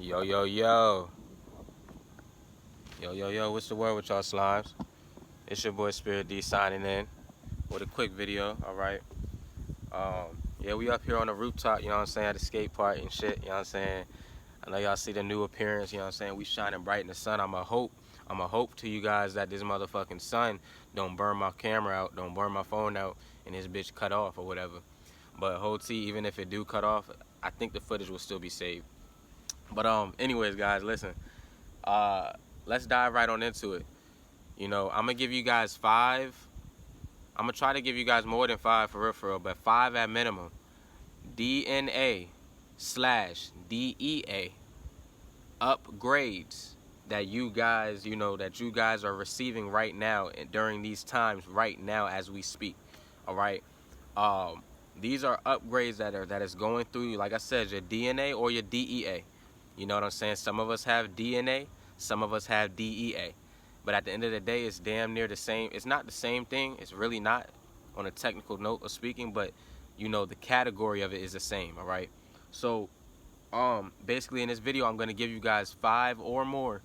Yo, yo, yo. Yo, yo, yo, what's the word with y'all slimes? It's your boy Spirit D signing in with a quick video, alright? Yeah, we up here on the rooftop, you know what I'm saying, at the skate park and shit, you know what I'm saying? I know y'all see the new appearance, you know what I'm saying? We shining bright in the sun. I'ma hope to you guys that this motherfucking sun don't burn my camera out, don't burn my phone out, and this bitch cut off or whatever. But whole T, even if it do cut off, I think the footage will still be saved. But anyways, guys, listen. Let's dive right on into it. You know, I'm gonna give you guys 5. I'm gonna try to give you guys more than 5 for real, but 5 at minimum. DNA/DEA upgrades that you guys, are receiving right now and during these times right now as we speak. All right. These are upgrades that is going through you. Like I said, your DNA or your DEA. You know what I'm saying? Some of us have DNA, some of us have DEA. But at the end of the day, it's damn near the same. It's not the same thing. It's really not on a technical note of speaking, but the category of it is the same, all right? So, basically in this video, I'm going to give you guys 5 or more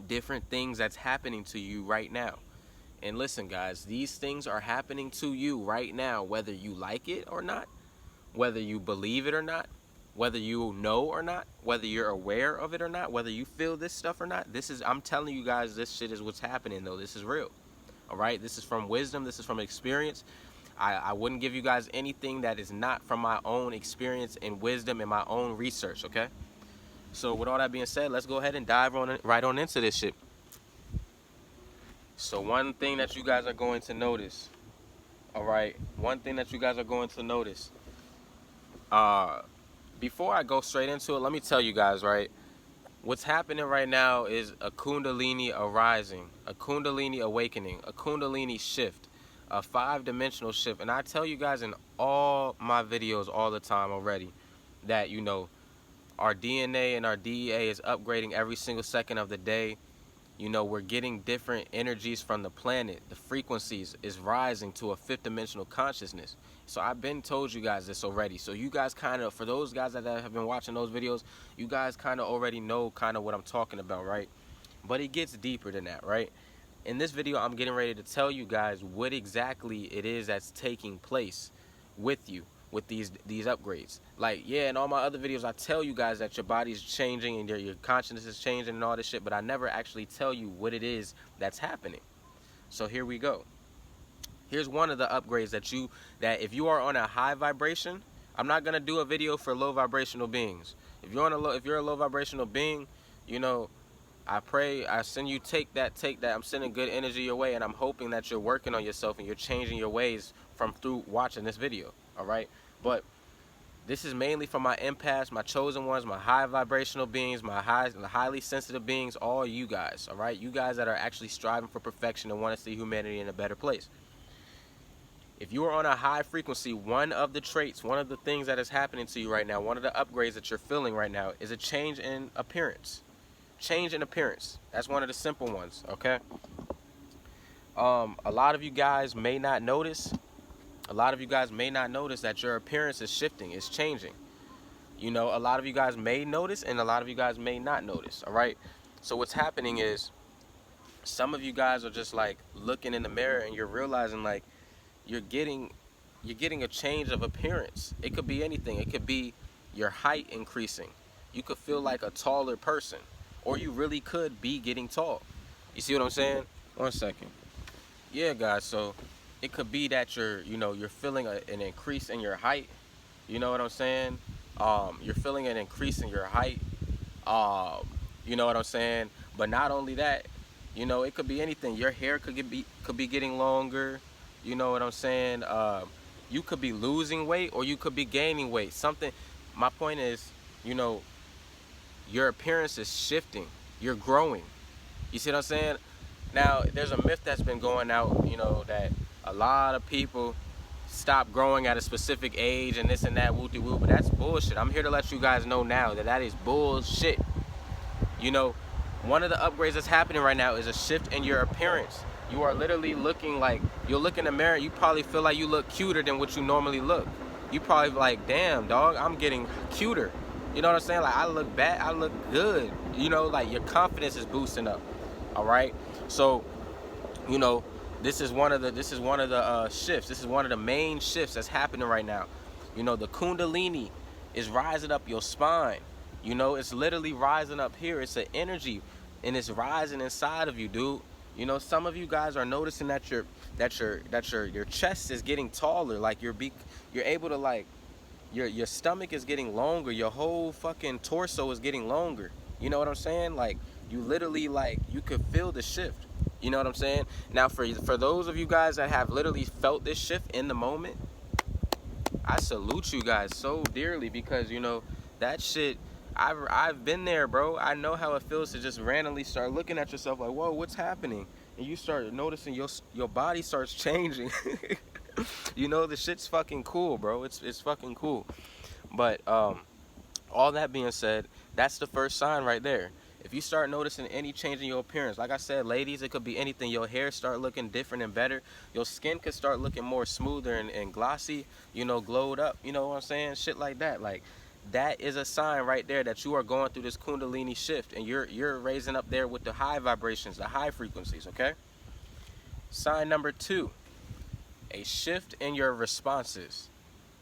different things that's happening to you right now. And listen, guys, these things are happening to you right now, whether you like it or not, whether you believe it or not, whether you know or not, whether you're aware of it or not, whether you feel this stuff or not. I'm telling you guys, this shit is what's happening, though. This is real. All right? This is from wisdom. This is from experience. I wouldn't give you guys anything that is not from my own experience and wisdom and my own research, okay? So with all that being said, let's go ahead and dive right on into this shit. So one thing that you guys are going to notice, all right? One thing that you guys are going to notice, before I go straight into it, let me tell you guys, right? What's happening right now is a Kundalini arising, a Kundalini awakening, a Kundalini shift, a 5-dimensional shift. And I tell you guys in all my videos all the time already that, our DNA and our DEA is upgrading every single second of the day. We're getting different energies from the planet. The frequencies is rising to a 5th-dimensional consciousness. So I've been told you guys this already. So you guys for those guys that have been watching those videos, you guys already know what I'm talking about, right? But it gets deeper than that, right? In this video, I'm getting ready to tell you guys what exactly it is that's taking place with you, with these upgrades. Like, yeah, in all my other videos, I tell you guys that your body's changing and your consciousness is changing and all this shit, but I never actually tell you what it is that's happening. So here we go. Here's one of the upgrades that if you are on a high vibration, I'm not gonna do a video for low vibrational beings. If you're a low vibrational being, I pray, I send you take that. I'm sending good energy your way, and I'm hoping that you're working on yourself and you're changing your ways through watching this video. All right, but this is mainly for my empaths, my chosen ones, my high vibrational beings, the highly sensitive beings, all you guys. All right, you guys that are actually striving for perfection and want to see humanity in a better place. If you are on a high frequency, one of the traits, one of the things that is happening to you right now, one of the upgrades that you're feeling right now is a change in appearance. Change in appearance. That's one of the simple ones, okay? A lot of you guys may not notice. A lot of you guys may not notice that your appearance is shifting, it's changing. A lot of you guys may notice and a lot of you guys may not notice, all right? So what's happening is some of you guys are just like looking in the mirror and you're realizing like you're getting a change of appearance. It could be anything. It could be your height increasing. You could feel like a taller person, or you really could be getting tall. You see what I'm saying? One second. Yeah, guys, so it could be that you're feeling an increase in your height. You know what I'm saying? You're feeling an increase in your height. You know what I'm saying? But not only that, it could be anything. Your hair could be getting longer. You know what I'm saying? You could be losing weight or you could be gaining weight. My point is, your appearance is shifting. You're growing. You see what I'm saying? Now, there's a myth that's been going out, that a lot of people stop growing at a specific age and this and that, woo-de-woo, but that's bullshit. I'm here to let you guys know now that is bullshit. One of the upgrades that's happening right now is a shift in your appearance. You are literally looking like, you'll look in the mirror, you probably feel like you look cuter than what you normally look. You probably like, damn, dog, I'm getting cuter. You know what I'm saying? Like, I look bad, I look good. You know, like, your confidence is boosting up. All right. So, you know, this is one of the shifts. This is one of the main shifts that's happening right now. You know, the Kundalini is rising up your spine. You know, it's literally rising up here. It's an energy, and it's rising inside of you, dude. You know, some of you guys are noticing that your chest is getting taller. Like, you're able to, like, your stomach is getting longer. Your whole fucking torso is getting longer. You know what I'm saying? Like, you literally, like, you could feel the shift. You know what I'm saying? Now, for those of you guys that have literally felt this shift in the moment, I salute you guys so dearly, because, you know, that shit, I've been there, bro. I know how it feels to just randomly start looking at yourself like, whoa, what's happening? And you start noticing your body starts changing. You know, the shit's fucking cool, bro. It's fucking cool. But all that being said, that's the first sign right there. If you start noticing any change in your appearance, like I said, ladies, it could be anything. Your hair start looking different and better. Your skin could start looking more smoother and glossy, you know, glowed up. You know what I'm saying? Shit like that. Like, that is a sign right there that you are going through this Kundalini shift, and you're raising up there with the high vibrations, the high frequencies, okay? Sign number 2, a shift in your responses.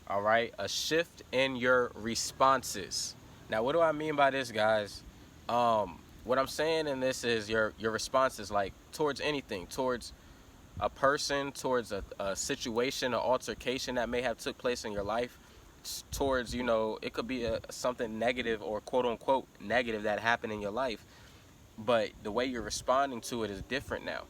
All right, a shift in your responses. Now, what do I mean by this, guys? What I'm saying in this is your responses, like, towards anything, towards a person, towards a situation, an altercation that may have took place in your life, towards, you know, it could be something negative or quote unquote negative that happened in your life, but the way you're responding to it is different now.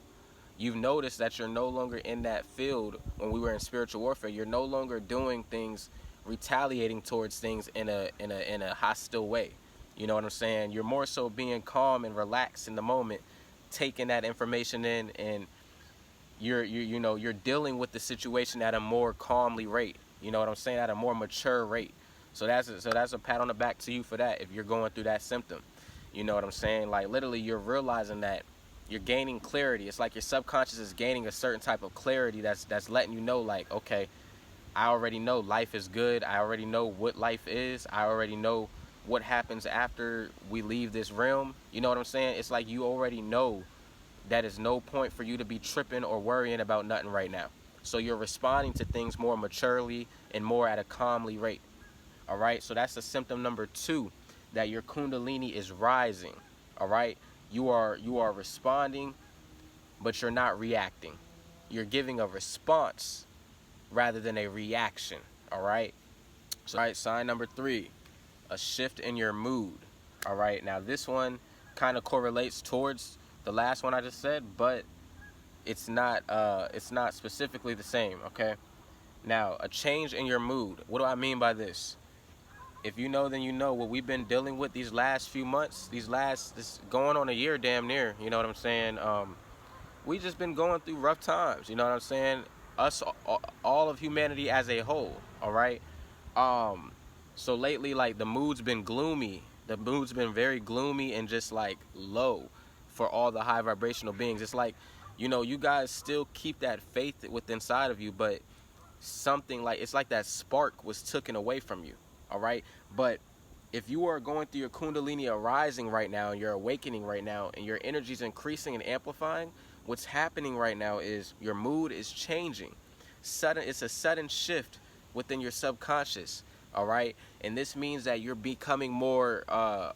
You've noticed that you're no longer in that field. When we were in spiritual warfare, you're no longer doing things, retaliating towards things in a hostile way. You know what I'm saying? You're more so being calm and relaxed in the moment, taking that information in, and you're dealing with the situation at a more calmly rate. You know what I'm saying? At a more mature rate. So that's a pat on the back to you for that, if you're going through that symptom. You know what I'm saying? Like, literally, you're realizing that you're gaining clarity. It's like your subconscious is gaining a certain type of clarity that's letting you know, like, okay, I already know life is good. I already know what life is. I already know what happens after we leave this realm. You know what I'm saying? It's like you already know that is no point for you to be tripping or worrying about nothing right now. So you're responding to things more maturely and more at a calmly rate. All right, so that's the symptom number 2, that your Kundalini is rising. All right, you are responding, but you're not reacting. You're giving a response rather than a reaction. All right. So, all right, sign number 3, a shift in your mood. All right. Now, this one kind of correlates towards the last one I just said, but it's not specifically the same. Okay. Now, a change in your mood. What do I mean by this? If you know, then you know what we've been dealing with these last few months, this going on a year, damn near. You know what I'm saying? We just been going through rough times. You know what I'm saying? Us, all of humanity as a whole. All right. So lately, like, the mood's been gloomy. The mood's been very gloomy and just, like, low for all the high vibrational beings. It's like, you know, you guys still keep that faith within inside of you, but something, like, it's like that spark was taken away from you. All right. But if you are going through your Kundalini arising right now, and you're awakening right now, and your energy's increasing and amplifying, what's happening right now is your mood is changing. It's a sudden shift within your subconscious. All right. And this means that you're becoming more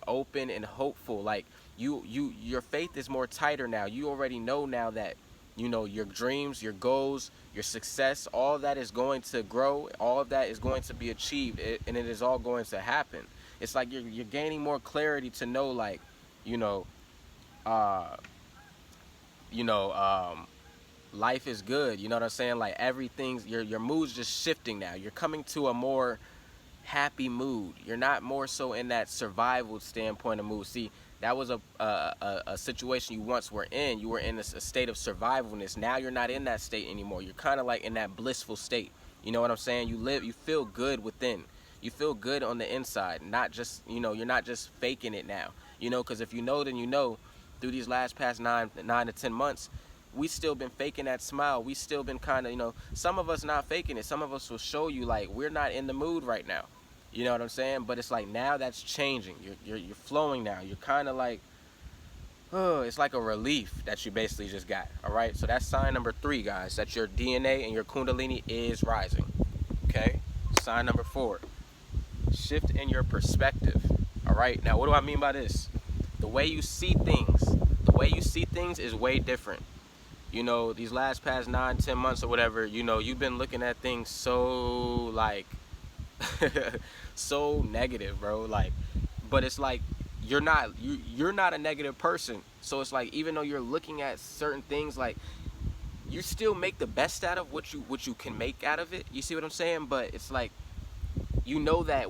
open and hopeful. Like, your faith is more tighter now. You already know now that, you know, your dreams, your goals, your success, all that is going to grow. All of that is going to be achieved, and it is all going to happen. It's like you're gaining more clarity to know, like, you know, life is good. You know what I'm saying? Like, everything's, your mood's just shifting now. You're coming to a more happy mood. You're not more so in that survival standpoint of mood. See, that was a situation you once were in. You were in a state of survivalness. Now you're not in that state anymore. You're kind of like in that blissful state. You know what I'm saying? You feel good within. You feel good on the inside. Not just, you know, you're not just faking it now. You know, because if you know, then you know, through these past 9 to 10 months, we still been faking that smile. We still been kind of, you know, some of us not faking it. Some of us will show you, like, we're not in the mood right now. You know what I'm saying? But it's like now that's changing. You're flowing now. You're kind of like, oh, it's like a relief that you basically just got. All right. So that's sign number 3, guys. That your DNA and your Kundalini is rising. Okay. Sign number 4. Shift in your perspective. All right. Now, what do I mean by this? The way you see things. The way you see things is way different. You know, these past 9, 10 months or whatever, you know, you've been looking at things so like so negative, bro. Like, but it's like you're not a negative person. So it's like, even though you're looking at certain things, like, you still make the best out of what you can make out of it. You see what I'm saying? But it's like, you know that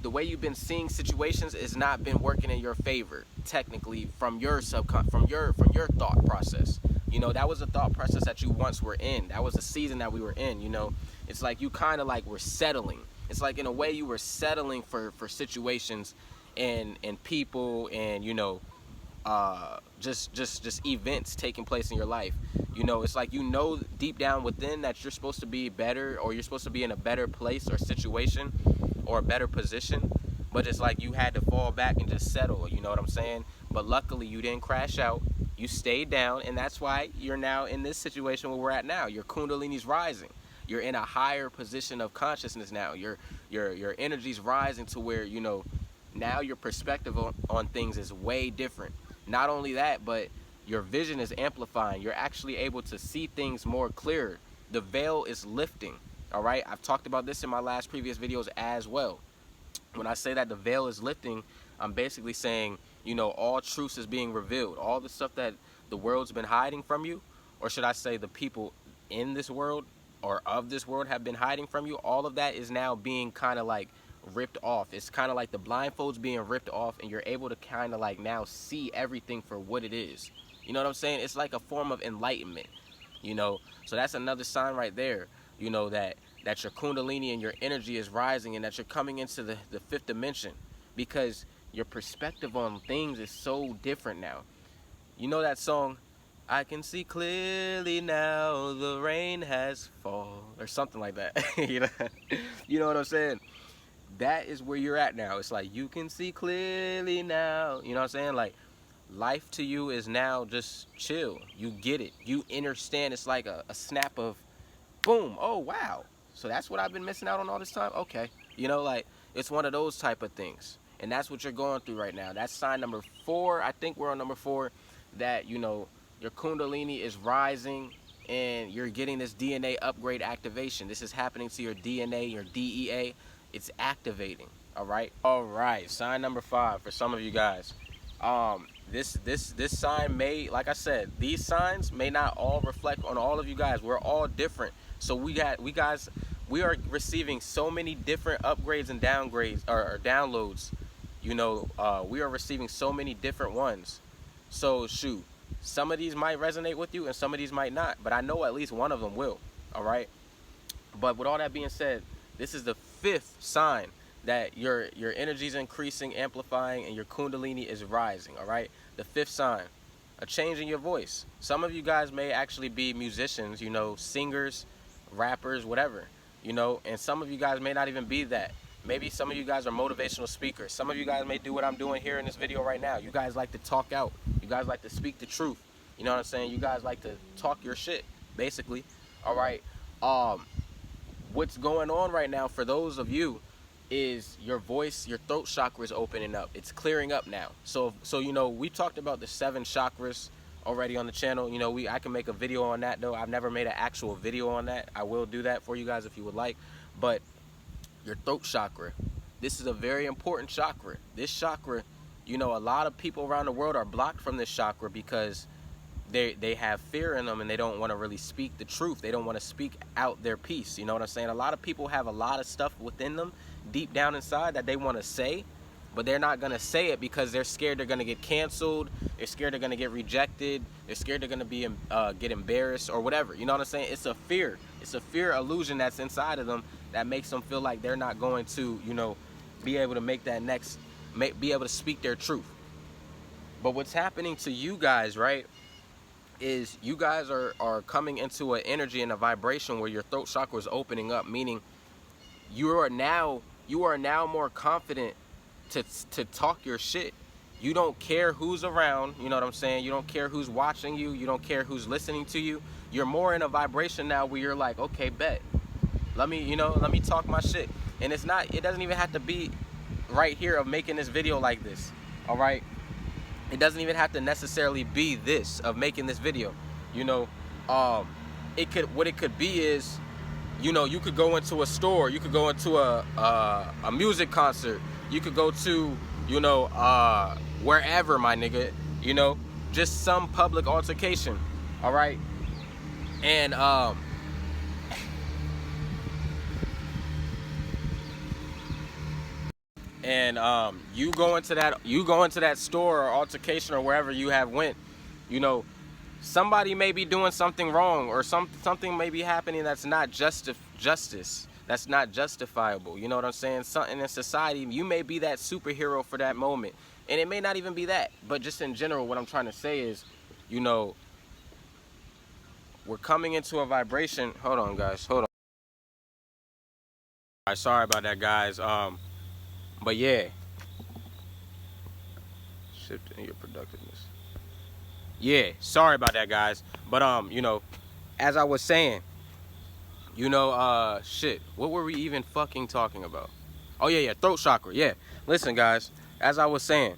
the way you've been seeing situations has not been working in your favor, technically, from your from your thought process. You know, that was a thought process that you once were in. That was a season that we were in. You know, it's like you kind of like were settling. It's like, in a way, you were settling for situations and people, and, you know, just events taking place in your life. You know, it's like, you know, deep down within that you're supposed to be better, or you're supposed to be in a better place or situation or a better position, but it's like you had to fall back and just settle. You know what I'm saying? But luckily you didn't crash out. You stayed down, and that's why you're now in this situation where we're at now. Your Kundalini's rising. You're in a higher position of consciousness now. Your energy's rising to where, you know, now your perspective on things is way different. Not only that, but your vision is amplifying. You're actually able to see things more clear. The veil is lifting. All right, I've talked about this in my last previous videos as well. When I say that the veil is lifting, I'm basically saying, you know, all truths is being revealed. All the stuff that the world's been hiding from you, or should I say the people in this world or of this world have been hiding from you, all of that is now being kind of like ripped off. It's kind of like the blindfolds being ripped off, and you're able to kind of like now see everything for what it is. You know what I'm saying? It's like a form of enlightenment, you know? So that's another sign right there, you know, that your Kundalini and your energy is rising, and that you're coming into the 5th dimension, because your perspective on things is so different now. You know that song, I can see clearly now, the rain has fallen, or something like that. You know what I'm saying? That is where you're at now. It's like, you can see clearly now. You know what I'm saying? Like, life to you is now just chill. You get it. You understand. It's like a snap of boom. Oh, wow. So that's what I've been missing out on all this time? Okay. You know, like, it's one of those type of things. And that's what you're going through right now. That's sign number 4. I think we're on number 4. That, you know, your Kundalini is rising, and you're getting this DNA upgrade activation. This is happening to your DNA, your DEA. It's activating. All right. All right. Sign number 5 for some of you guys. This sign may, like I said, these signs may not all reflect on all of you guys. We're all different. So we are receiving so many different upgrades and downgrades, or downloads. You know, we are receiving so many different ones. So shoot, some of these might resonate with you and some of these might not, but I know at least one of them will. All right. But with all that being said, this is the 5th sign that your energy is increasing, amplifying, and your Kundalini is rising. All right. The 5th sign, a change in your voice. Some of you guys may actually be musicians, you know, singers, rappers, whatever, you know, and some of you guys may not even be that. Maybe some of you guys are motivational speakers. Some of you guys may do what I'm doing here in this video right now. You guys like to talk out. You guys like to speak the truth. You know what I'm saying? You guys like to talk your shit, basically. All right. What's going on right now for those of you is your voice, your throat chakra is opening up. It's clearing up now. So you know, we talked about the 7 chakras already on the channel. You know, I can make a video on that, though. I've never made an actual video on that. I will do that for you guys if you would like. But your throat chakra, this is a very important chakra. This chakra, you know, a lot of people around the world are blocked from this chakra because they have fear in them, and they don't want to really speak the truth. They don't want to speak out their piece. You know what I'm saying? A lot of people have a lot of stuff within them deep down inside that they want to say, but they're not going to say it because they're scared they're going to get canceled. They're scared they're going to get rejected. They're scared they're going to be get embarrassed or whatever. You know what I'm saying? It's a fear. It's a fear illusion that's inside of them that makes them feel like they're not going to, you know, be able to make that be able to speak their truth. But what's happening to you guys, right, is you guys are coming into an energy and a vibration where your throat chakra is opening up, meaning you are now you are now more confident to talk your shit. You don't care who's around, you know what I'm saying? You don't care who's watching you. You don't care who's listening to you. You're more in a vibration now where you're like, okay, bet. Let me talk my shit. And it doesn't even have to be right here of making this video like this. All right? It doesn't even have to necessarily be this of making this video. You know, what it could be is, you know, you could go into a store, you could go into a music concert, you could go to, you know, wherever, my nigga, you know, just some public altercation. All right? And you go into that store or altercation or wherever you have went, you know, somebody may be doing something wrong, or something may be happening that's not justice, that's not justifiable. You know what I'm saying? Something in society, you may be that superhero for that moment, and it may not even be that. But just in general, what I'm trying to say is, you know, we're coming into a vibration. Hold on, guys. Hold on. All right, sorry about that, guys. But yeah, shift in your productiveness. Yeah, sorry about that, guys. But you know, as I was saying, you know, shit, what were we even fucking talking about? Oh yeah, throat chakra. Yeah, listen, guys, as I was saying,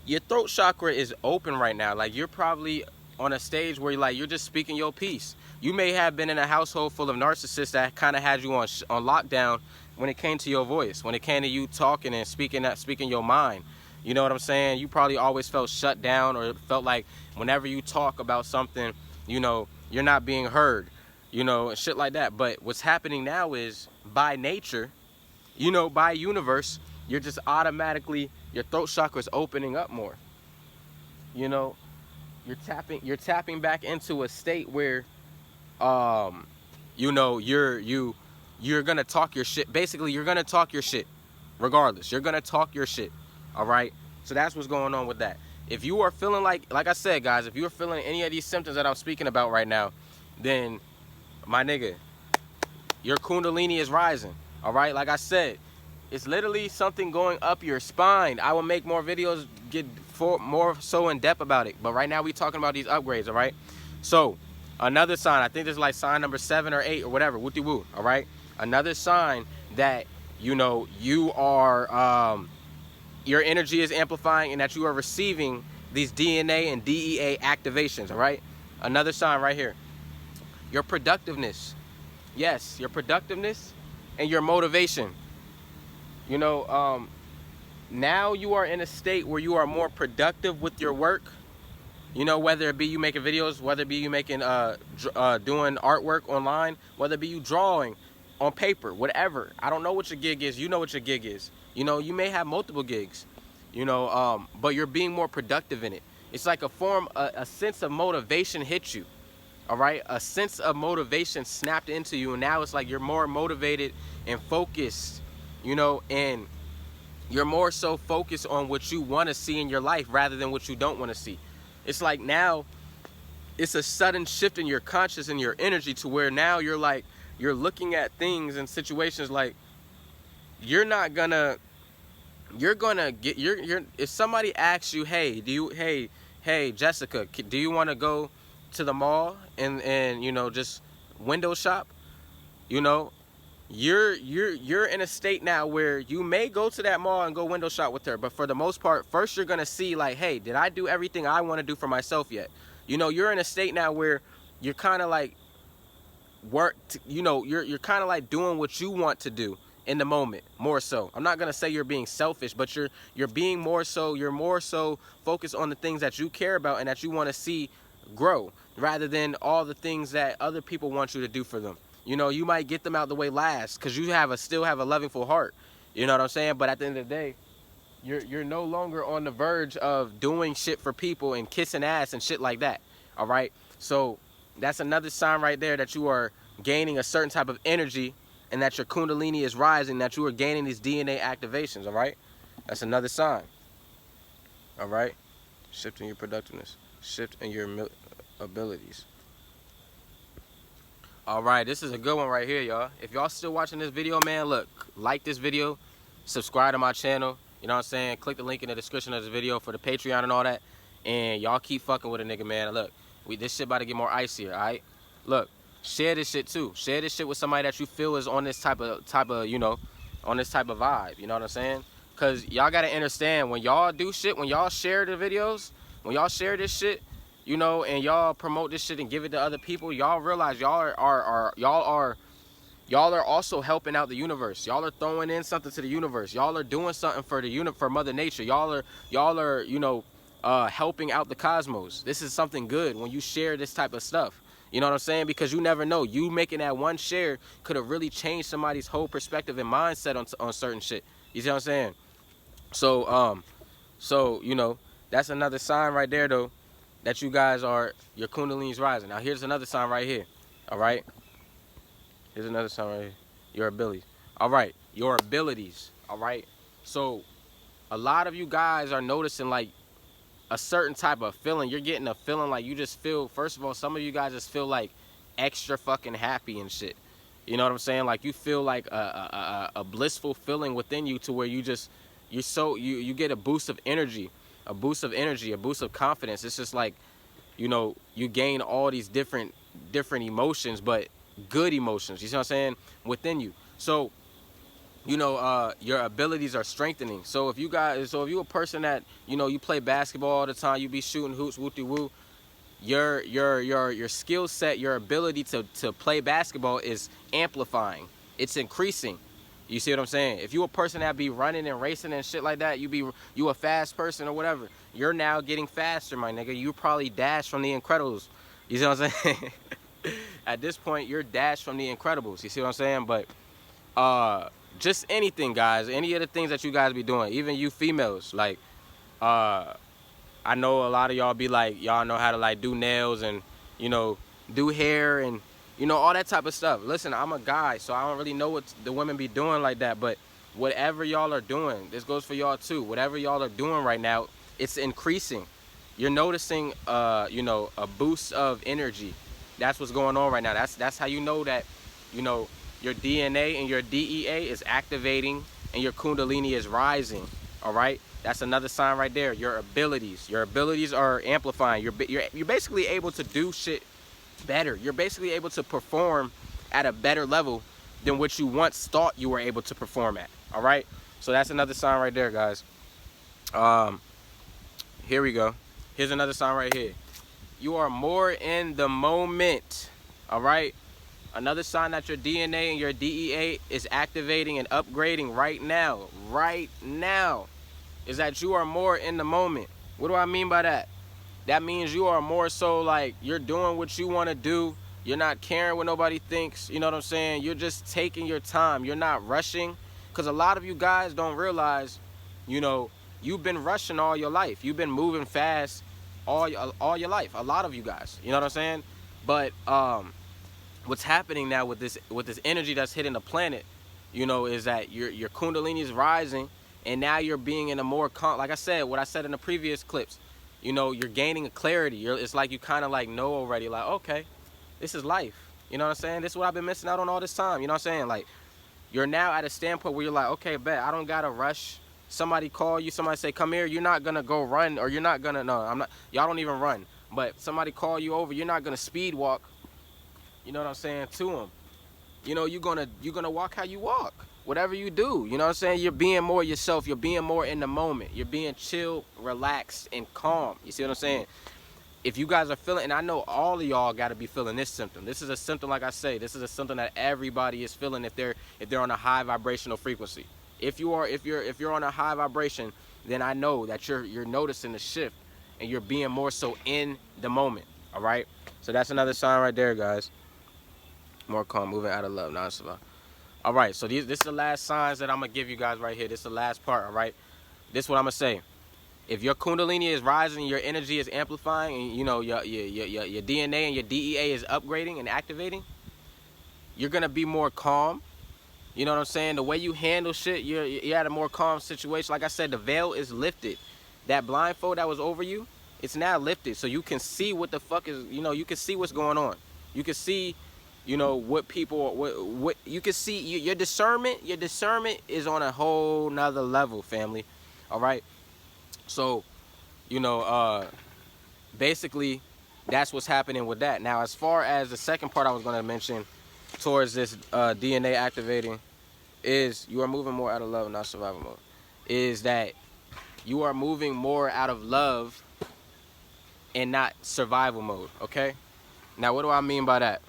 your throat chakra is open right now. Like, you're probably on a stage where you're just speaking your piece. You may have been in a household full of narcissists that kind of had you on lockdown when it came to your voice, when it came to you talking and speaking your mind. You know what I'm saying? You probably always felt shut down, or felt like whenever you talk about something, you know, you're not being heard, you know, and shit like that. But what's happening now is, by nature, you know, by universe, you're just automatically, your throat chakra is opening up more. You know, you're tapping back into a state where, you know, you're gonna talk your shit. Basically, you're gonna talk your shit regardless. You're gonna talk your shit. All right? So that's what's going on with that. If you are feeling like I said, guys, if you're feeling any of these symptoms that I'm speaking about right now, then, my nigga, your Kundalini is rising. All right? Like I said, it's literally something going up your spine. I will make more videos, get more so in depth about it. But right now we talking about these upgrades, all right? So, another sign, I think this is like sign number 7 or 8 or whatever, whoop-de-woo, all right? Another sign that, you know, you are, your energy is amplifying, and that you are receiving these DNA and DEA activations, all right? Another sign right here. Your productiveness. Yes, your productiveness and your motivation. You know, now you are in a state where you are more productive with your work. You know, whether it be you making videos, whether it be you making, doing artwork online, whether it be you drawing on paper, whatever. I don't know what your gig is. You know what your gig is. You know, you may have multiple gigs, you know, but you're being more productive in it. It's like a sense of motivation hits you, all right? A sense of motivation snapped into you, and now it's like you're more motivated and focused, you know, and you're more so focused on what you want to see in your life rather than what you don't want to see. It's like now it's a sudden shift in your conscious and your energy to where now you're looking at things and situations like you're gonna get if somebody asks you, hey Jessica, do you want to go to the mall and you know, just window shop? You know, you're in a state now where you may go to that mall and go window shop with her, but for the most part, first you're gonna see like, hey, did I do everything I want to do for myself yet? You know, you're in a state now where you're kind of like you know, you're kind of like doing what you want to do in the moment, more so. I'm not gonna say you're being selfish, but you're being more so, you're more so focused on the things that you care about and that you want to see grow, rather than all the things that other people want you to do for them. You know, you might get them out the way last because you still have a lovingful heart. You know what I'm saying? But at the end of the day, you're no longer on the verge of doing shit for people and kissing ass and shit like that. All right? So that's another sign right there that you are gaining a certain type of energy, and that your Kundalini is rising, that you are gaining these DNA activations. All right? That's another sign. All right? Shift in your productiveness. Shift in your abilities. All right, this is a good one right here, y'all. If y'all still watching this video, man, look, like this video, subscribe to my channel. You know what I'm saying? Click the link in the description of this video for the Patreon and all that. And y'all keep fucking with a nigga, man. Look, this shit about to get more icier, all right? Look, share this shit too. Share this shit with somebody that you feel is on this type of, you know, on this type of vibe. You know what I'm saying? Because y'all got to understand, when y'all do shit, when y'all share the videos, when y'all share this shit, you know, and y'all promote this shit and give it to other people, y'all realize y'all are also helping out the universe. Y'all are throwing in something to the universe. Y'all are doing something for for Mother Nature. Y'all are, you know, helping out the cosmos. This is something good when you share this type of stuff. You know what I'm saying? Because you never know. You making that one share could have really changed somebody's whole perspective and mindset on certain shit. You see what I'm saying? So you know, that's another sign right there though, that you guys are, your Kundalini's rising. Now here's another sign right here. All right. Here's another sign right here. Your abilities. All right. Your abilities. All right. So a lot of you guys are noticing like a certain type of feeling. You're getting a feeling like you just feel, first of all, some of you guys just feel like extra fucking happy and shit. You know what I'm saying? Like you feel like a blissful feeling within you, to where you just, you get a boost of energy, a boost of confidence. It's just like, you know, you gain all these different emotions, but good emotions, you see what I'm saying, within you. So, you know, your abilities are strengthening. So if you a person that, you know, you play basketball all the time, you be shooting hoops, woo-de-woo, your skill set, your ability to play basketball is amplifying. It's increasing. You see what I'm saying? If you a person that be running and racing and shit like that, you a fast person or whatever, you're now getting faster, my nigga. You probably Dash from the Incredibles. You see what I'm saying? At this point, you're Dash from the Incredibles. You see what I'm saying? But just anything, guys. Any of the things that you guys be doing, even you females, like I know a lot of y'all be like, y'all know how to like do nails and, you know, do hair and, you know, all that type of stuff. Listen, I'm a guy, so I don't really know what the women be doing like that. But whatever y'all are doing, this goes for y'all too. Whatever y'all are doing right now, it's increasing. You're noticing, you know, a boost of energy. That's what's going on right now. That's how you know that, you know, your DNA and your DEA is activating and your Kundalini is rising. All right. That's another sign right there. Your abilities are amplifying. You're basically able to do shit better. You're basically able to perform at a better level than what you once thought you were able to perform at. All right. So that's another sign right there, guys. Here we go. Here's another sign right here. You are more in the moment. All right. Another sign that your DNA and your DEA is activating and upgrading right now. Right now. Is that you are more in the moment. What do I mean by that? That means you are more so like you're doing what you want to do. You're not caring what nobody thinks. You know what I'm saying? You're just taking your time. You're not rushing. Because a lot of you guys don't realize, you know, you've been rushing all your life. You've been moving fast all your life. A lot of you guys. You know what I'm saying? But what's happening now with this energy that's hitting the planet, you know, is that your Kundalini is rising. And now you're being in a more like I said, what I said in the previous clips, you know, you're gaining a clarity. It's like you kind of like know already, like, okay, this is life. You know what I'm saying? This is what I've been missing out on all this time. You know what I'm saying? Like, you're now at a standpoint where you're like, okay, bet, I don't gotta rush. Somebody call you, somebody say, come here. You're not gonna go run, or you're not gonna, no, I'm not. Y'all don't even run. But somebody call you over, you're not gonna speed walk. You know what I'm saying? To them. You know, you're gonna walk how you walk. Whatever you do, you know what I'm saying? You're being more yourself. You're being more in the moment. You're being chill, relaxed, and calm. You see what I'm saying? If you guys are feeling, and I know all of y'all got to be feeling this symptom. This is a symptom, like I say, this is a symptom that everybody is feeling if they're on a high vibrational frequency. If you're on a high vibration, then I know that you're noticing the shift and you're being more so in the moment. All right? So that's another sign right there, guys. More calm, moving out of love, not survive. All right, so this is the last signs that I'm going to give you guys right here. This is the last part, all right? This is what I'm going to say. If your Kundalini is rising, your energy is amplifying, and, you know, your DNA and your DEA is upgrading and activating, you're going to be more calm. You know what I'm saying? The way you handle shit, you're at a more calm situation. Like I said, the veil is lifted. That blindfold that was over you, it's now lifted. So you can see what the fuck is, you know, you can see what's going on. You can see you know, what people, what you can see, your discernment is on a whole nother level, family. All right. So, you know, basically, that's what's happening with that. Now, as far as the second part I was going to mention towards this DNA activating is you are moving more out of love, not survival mode. Is that you are moving more out of love and not survival mode, okay? Now, what do I mean by that?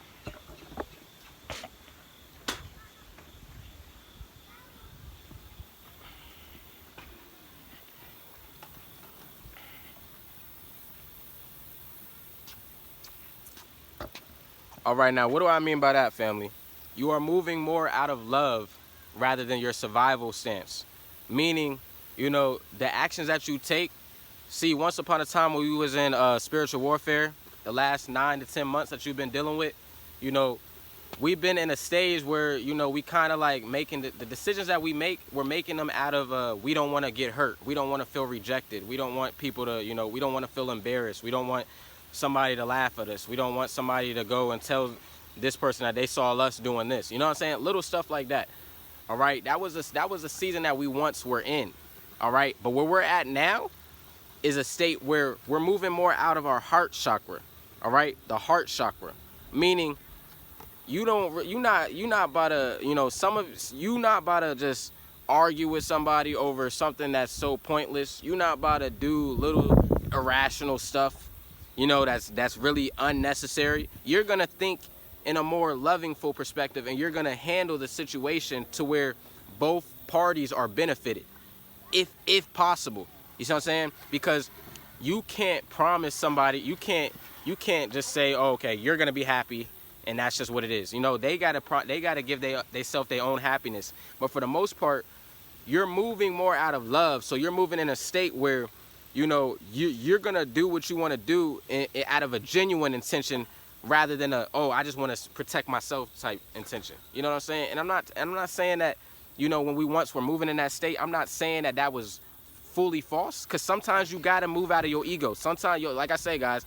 All right, now, what do I mean by that, family? You are moving more out of love rather than your survival stance. Meaning, you know, the actions that you take. See, once upon a time when we was in spiritual warfare, the last 9 to 10 months that you've been dealing with, you know, we've been in a stage where, you know, we kind of like making the decisions that we make, we're making them out of, we don't want to get hurt. We don't want to feel rejected. We don't want people to, you know, we don't want to feel embarrassed. We don't want somebody to laugh at us. We don't want somebody to go and tell this person that they saw us doing this. You know what I'm saying? Little stuff like that. All right. That was a season that we once were in. All right. But where we're at now is a state where we're moving more out of our heart chakra. All right. The heart chakra, meaning you're not about to, you know, you not about to just argue with somebody over something that's so pointless. You're not about to do little irrational stuff, you know, that's really unnecessary. You're gonna think in a more lovingful perspective, and you're gonna handle the situation to where both parties are benefited, if possible. You see what I'm saying? Because you can't promise somebody, you can't just say, oh, okay, you're gonna be happy and that's just what it is. You know, they gotta give themselves their own happiness. But for the most part, you're moving more out of love. So you're moving in a state where, you know, you're gonna do what you want to do out of a genuine intention, rather than I just want to protect myself type intention. You know what I'm saying? And I'm not saying that, you know, when we once were moving in that state, I'm not saying that was fully false, because sometimes you gotta move out of your ego. Sometimes, like I say, guys,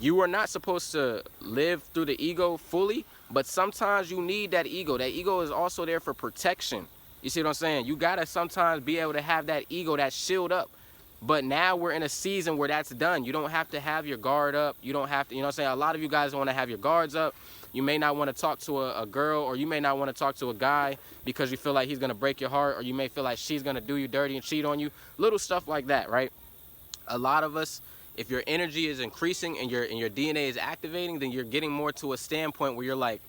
you are not supposed to live through the ego fully, but sometimes you need that ego. That ego is also there for protection. You see what I'm saying? You gotta sometimes be able to have that ego, that shield up. But now we're in a season where that's done. You don't have to have your guard up. You don't have to, you know what I'm saying? A lot of you guys want to have your guards up. You may not want to talk to a girl, or you may not want to talk to a guy because you feel like he's going to break your heart, or you may feel like she's going to do you dirty and cheat on you. Little stuff like that, right? A lot of us, if your energy is increasing and your DNA is activating, then you're getting more to a standpoint where you're like,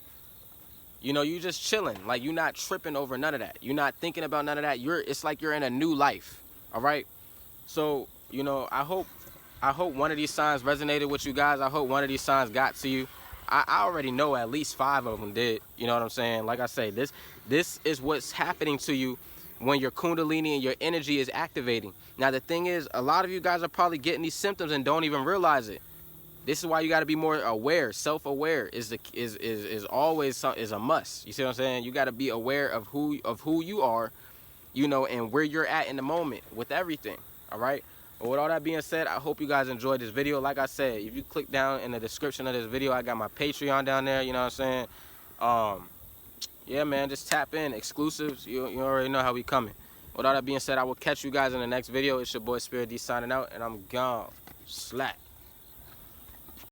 you know, you just chilling. Like, you're not tripping over none of that. You're not thinking about none of that. It's like you're in a new life, all right? So, you know, I hope one of these signs resonated with you guys. I hope one of these signs got to you. I already know at least 5 of them did. You know what I'm saying? Like I say, this is what's happening to you when your Kundalini and your energy is activating. Now, the thing is, a lot of you guys are probably getting these symptoms and don't even realize it. This is why you got to be more aware. Self-aware is always a must. You see what I'm saying? You got to be aware of who you are, you know, and where you're at in the moment with everything. All right. But with all that being said, I hope you guys enjoyed this video. Like I said, if you click down in the description of this video, I got my Patreon down there. You know what I'm saying? Yeah, man, just tap in. Exclusives. You already know how we coming. With all that being said, I will catch you guys in the next video. It's your boy SkrilaD signing out, and I'm gone. Slack.